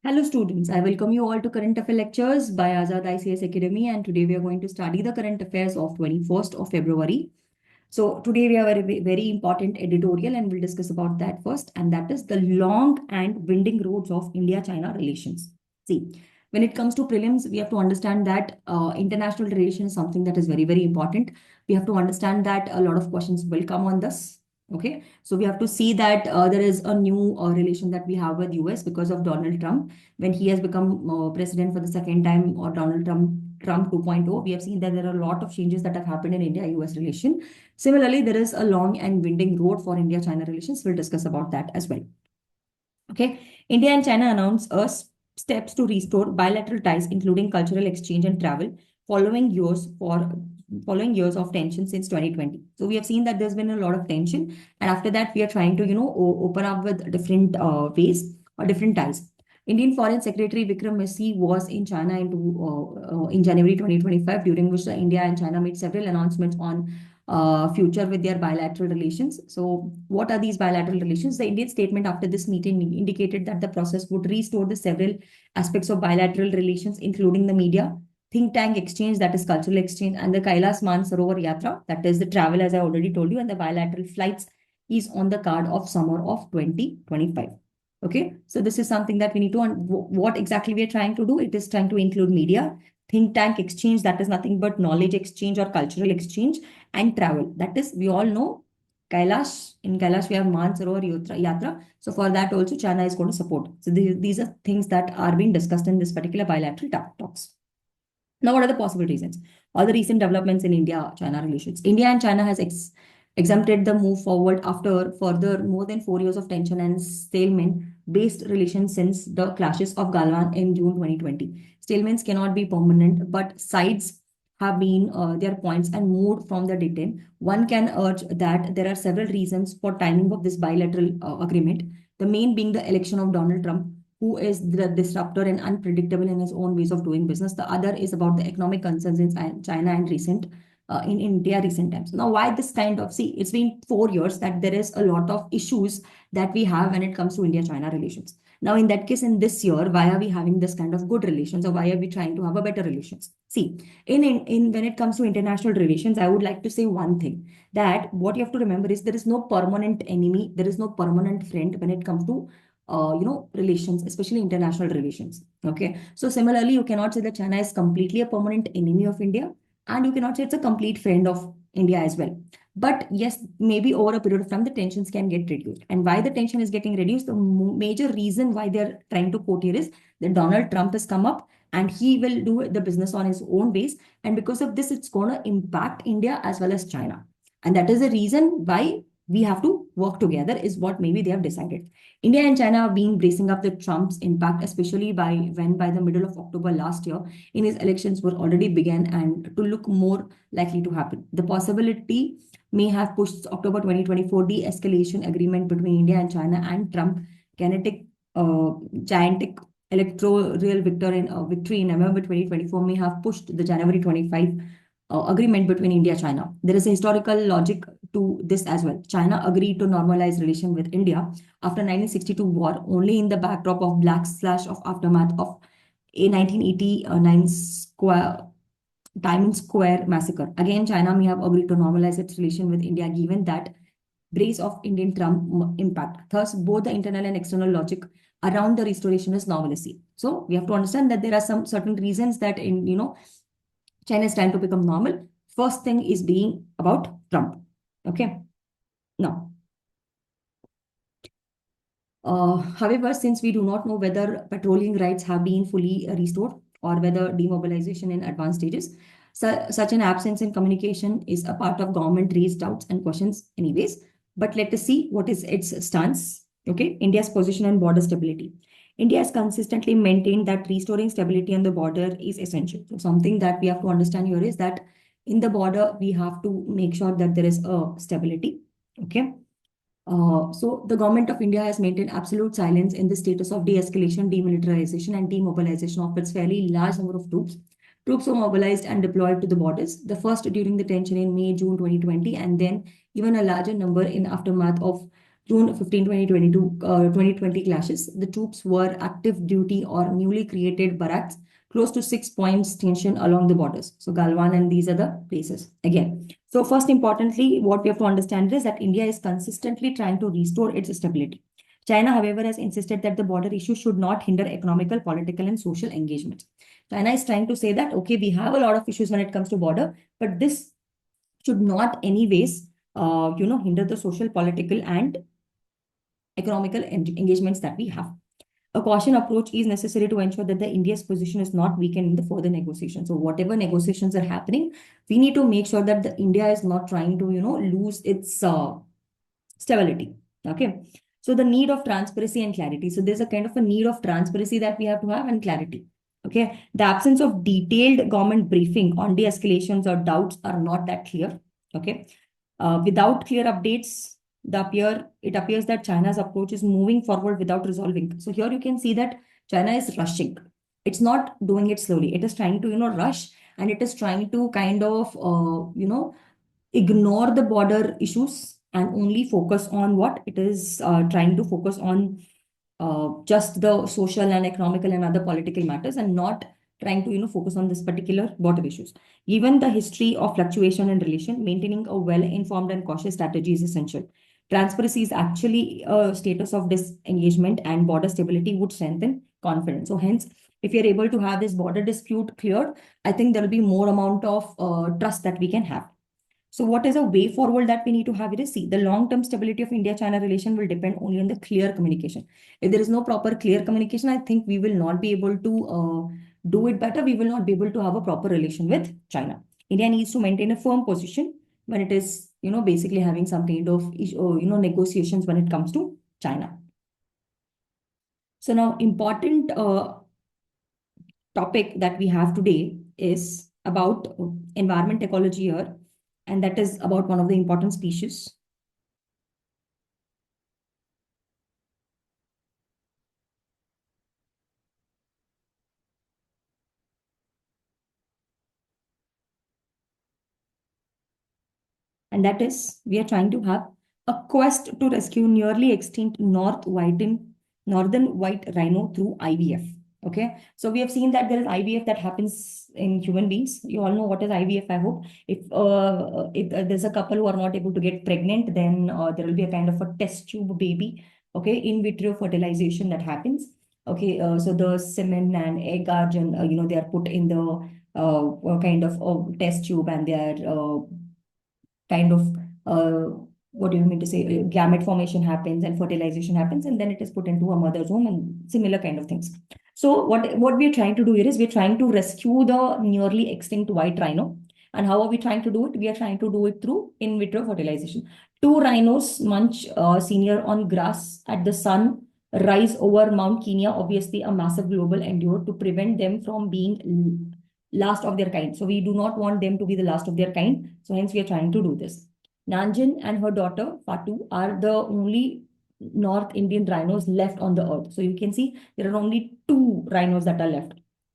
Hello students, I welcome you all to Current Affairs Lectures by Azad ICS Academy, and today we are going to study the current affairs of 21st of February. So today we have a very important editorial and we'll discuss about that first, and that is the long and winding roads of India-China relations. See, when it comes to prelims, we have to understand that international relations is something that is very, very important. We have to understand that a lot of questions will come on this. Okay, so we have to see that there is a new relation that we have with US because of Donald Trump when he has become president for the second time, or Trump 2.0. We have seen that there are a lot of changes that have happened in India-US relation. Similarly, there is a long and winding road for India-China relations. We'll discuss about that as well. Okay, India and China announced steps to restore bilateral ties, including cultural exchange and travel, following years for following years of tension since 2020. So we have seen that there's been a lot of tension, and after that we are trying to open up with different ways or different ties. Indian Foreign Secretary Vikram Misri was in China in January 2025, during which the India and China made several announcements on future with their bilateral relations. So what are these bilateral relations? The Indian statement after this meeting indicated that the process would restore the several aspects of bilateral relations, including the media, think tank exchange, that is cultural exchange, and the Kailas Mansarovar Yatra, that is the travel, as I already told you, and the bilateral flights is on the card of summer of 2025. Okay, so this is something that we need to, what exactly we are trying to do? It is trying to include media, think tank exchange, that is nothing but knowledge exchange or cultural exchange, and travel. That is, we all know Kailash. In Kailash, we have Mansarovar Yatra. So for that also, China is going to support. So these are things that are being discussed in this particular bilateral talks. Now, what are the possible reasons? All the recent developments in India-China relations. India and China has exempted the move forward after further more than 4 years of tension and stalemate-based relations since the clashes of Galwan in June 2020. Stalemates cannot be permanent, but sides have been their points and moved from the detain. One can urge that there are several reasons for timing of this bilateral agreement, the main being the election of Donald Trump, who is the disruptor and unpredictable in his own ways of doing business. The other is about the economic concerns in China and in India recent times. Now, why this kind of, see, it's been 4 years that there is a lot of issues that we have when it comes to India-China relations. Now, in that case, in this year, why are we having this kind of good relations, or why are we trying to have a better relations? See, in when it comes to international relations, I would like to say one thing, that what you have to remember is there is no permanent enemy, there is no permanent friend when it comes to relations, especially international relations. Okay. So similarly, you cannot say that China is completely a permanent enemy of India, and you cannot say it's a complete friend of India as well. But yes, maybe over a period of time, the tensions can get reduced. And why the tension is getting reduced, the major reason why they're trying to quote here is that Donald Trump has come up and he will do the business on his own base. And because of this, it's going to impact India as well as China. And that is the reason why we have to work together, is what maybe they have decided. India and China have been bracing up the Trump's impact, especially by the middle of October last year, in his elections were already began and to look more likely to happen. The possibility may have pushed October 2024 de-escalation agreement between India and China and Trump gigantic electoral victory in November 2024 may have pushed the January 25 agreement between India and China. There is a historical logic to this as well. China agreed to normalize relation with India after 1962 war only in the backdrop of slash of aftermath of a 1989 Diamond Square massacre. Again, China may have agreed to normalize its relation with India given that brace of Indian Trump impact. Thus, both the internal and external logic around the restoration is normalcy. So we have to understand that there are some certain reasons that China is trying to become normal. First thing is being about Trump. Okay. Now, however, since we do not know whether patrolling rights have been fully restored or whether demobilization in advanced stages, such an absence in communication is a part of government raised doubts and questions anyways. But let us see what is its stance. Okay, India's position on border stability. India has consistently maintained that restoring stability on the border is essential. So something that we have to understand here is that in the border, we have to make sure that there is a stability. Okay. So the government of India has maintained absolute silence in the status of de-escalation, demilitarization, and demobilization of its fairly large number of troops. Troops were mobilized and deployed to the borders, the first during the tension in May, June 2020, and then even a larger number in aftermath of June 15, 2022, 2020 clashes. The troops were active duty or newly created barracks close to 6 points tension along the borders. So Galwan and these are the places again. So first importantly, what we have to understand is that India is consistently trying to restore its stability. China, however, has insisted that the border issue should not hinder economical, political, and social engagement. China is trying to say that, okay, we have a lot of issues when it comes to border, but this should not anyways, hinder the social, political, and economical engagements that we have. A caution approach is necessary to ensure that the India's position is not weakened in the further negotiations. So whatever negotiations are happening, we need to make sure that the India is not trying to, lose its stability. Okay. So the need of transparency and clarity. So there's a kind of a need of transparency that we have to have and clarity. Okay. The absence of detailed government briefing on de-escalations or doubts are not that clear. Okay. Without clear updates, it appears that China's approach is moving forward without resolving. So here you can see that China is rushing. It's not doing it slowly. It is trying to, rush, and it is trying to kind of, ignore the border issues and only focus on what it is trying to focus on, just the social and economical and other political matters, and not trying to focus on this particular border issues. Given the history of fluctuation in relation, maintaining a well-informed and cautious strategy is essential. Transparency is actually a status of disengagement, and border stability would strengthen confidence. So hence, if you're able to have this border dispute cleared, I think there will be more amount of trust that we can have. So what is a way forward that we need to have? It is, see, the long-term stability of India-China relation will depend only on the clear communication. If there is no proper clear communication, I think we will not be able to do it better. We will not be able to have a proper relation with China. India needs to maintain a firm position when it is, basically having some kind of, negotiations when it comes to China. So now important topic that we have today is about environment ecology here, and that is about one of the important species. And that is, we are trying to have a quest to rescue nearly extinct northern white rhino through IVF. Okay, so we have seen that there is IVF that happens in human beings. You all know what is IVF, I hope. If there's a couple who are not able to get pregnant, then there will be a kind of a test tube baby. Okay, in vitro fertilization that happens. Okay, so the semen and egg are, they are put in the kind of test tube, and they are kind of what do you mean to say, gamete formation happens and fertilization happens, and then it is put into a mother's womb and similar kind of things. So what we are trying to do here is we're trying to rescue the nearly extinct white rhino. And how are we trying to do it? We are trying to do it through in vitro fertilization. Two rhinos munch senior on grass at the sun rise over Mount Kenya, obviously a massive global endeavor to prevent them from being last of their kind. So we do not want them to be the last of their kind. So hence we are trying to do this. Nanjin and her daughter Fatu are the only North Indian rhinos left on the earth. So you can see there are only two rhinos that are left.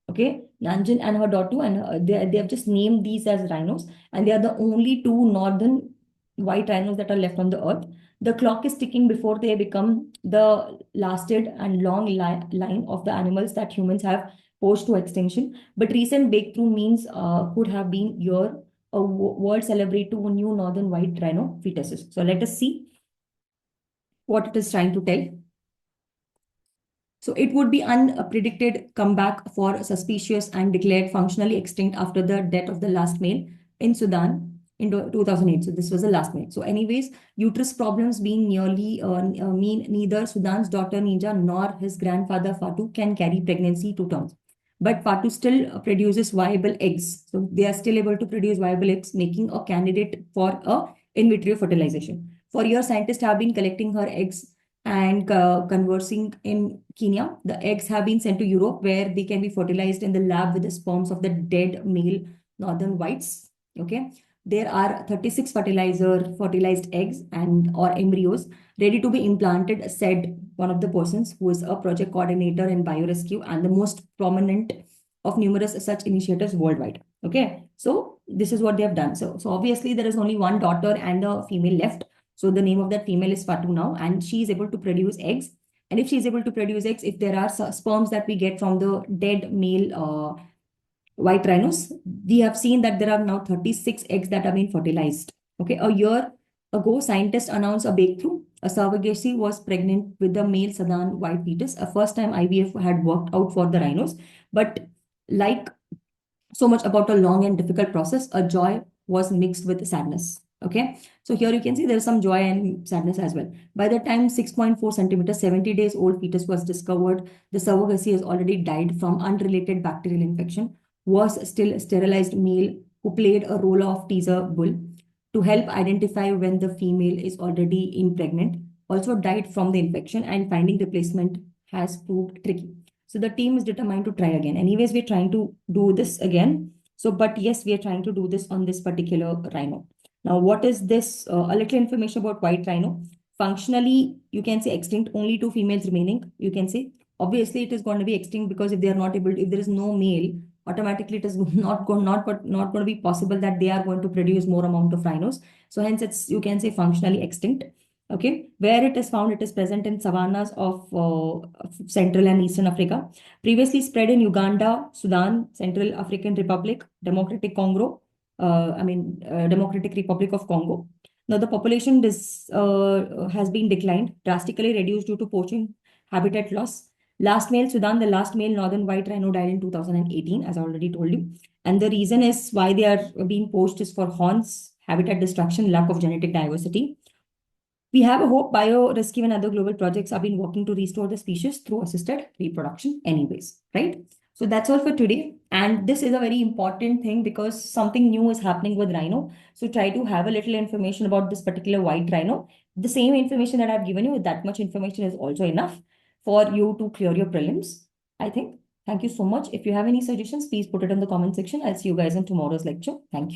Okay, Nanjin and her daughter, and they have just named these as rhinos, and they are the only two northern white rhinos that are left on the earth. The clock is ticking before they become the lasted and long line of the animals that humans have forced to extinction. But recent breakthrough means could have been your world celebrate to new northern white rhino fetuses. So let us see what it is trying to tell. So it would be unpredicted comeback for suspicious and declared functionally extinct after the death of the last male in Sudan in 2008. So this was the last male. So anyways, uterus problems being nearly mean neither Sudan's daughter Ninja nor his grandfather Fatu can carry pregnancy to term. But Fatu still produces viable eggs. So they are still able to produce viable eggs, making a candidate for a in vitro fertilization. For years, scientists have been collecting her eggs and conversing in Kenya. The eggs have been sent to Europe, where they can be fertilized in the lab with the sperms of the dead male northern whites. Okay, there are 36 fertilized eggs and or embryos ready to be implanted, said one of the persons who is a project coordinator in biorescue and the most prominent of numerous such initiatives worldwide. Okay, so this is what they have done. So obviously there is only one daughter and a female left. So the name of that female is Fatu now, and she is able to produce eggs. And if she is able to produce eggs, if there are sperms that we get from the dead male white rhinos, we have seen that there are now 36 eggs that have been fertilized. Okay, a year ago, scientists announced a breakthrough. A surrogacy was pregnant with the male Southern white fetus. A first time IVF had worked out for the rhinos, but like so much about a long and difficult process, a joy was mixed with sadness. Okay, so here you can see there's some joy and sadness as well. By the time 6.4 centimeters, 70 days old fetus was discovered, the surrogacy has already died from unrelated bacterial infection. Was still sterilized male who played a role of teaser bull to help identify when the female is already in pregnant, also died from the infection, and finding replacement has proved tricky. So the team is determined to try again. Anyways, we're trying to do this again. So, but yes, we are trying to do this on this particular rhino. Now, what is this? A little information about white rhino. Functionally, you can say extinct, only two females remaining. You can say, obviously, it is going to be extinct because if they are not able to, if there is no male, automatically it is not going to be possible that they are going to produce more amount of rhinos. So hence, it's you can say functionally extinct. Okay, where it is found, it is present in savannas of Central and Eastern Africa. Previously spread in Uganda, Sudan, Central African Republic, Democratic Republic of Congo. Now the population has been declined, drastically reduced due to poaching, habitat loss. Last male Sudan, the last male northern white rhino died in 2018, as I already told you. And the reason is why they are being poached is for horns, habitat destruction, lack of genetic diversity. We have a hope biorescue and other global projects have been working to restore the species through assisted reproduction anyways, right? So that's all for today. And this is a very important thing because something new is happening with rhino. So try to have a little information about this particular white rhino. The same information that I've given you, that much information is also enough for you to clear your prelims, I think. Thank you so much. If you have any suggestions, please put it in the comment section. I'll see you guys in tomorrow's lecture. Thank you.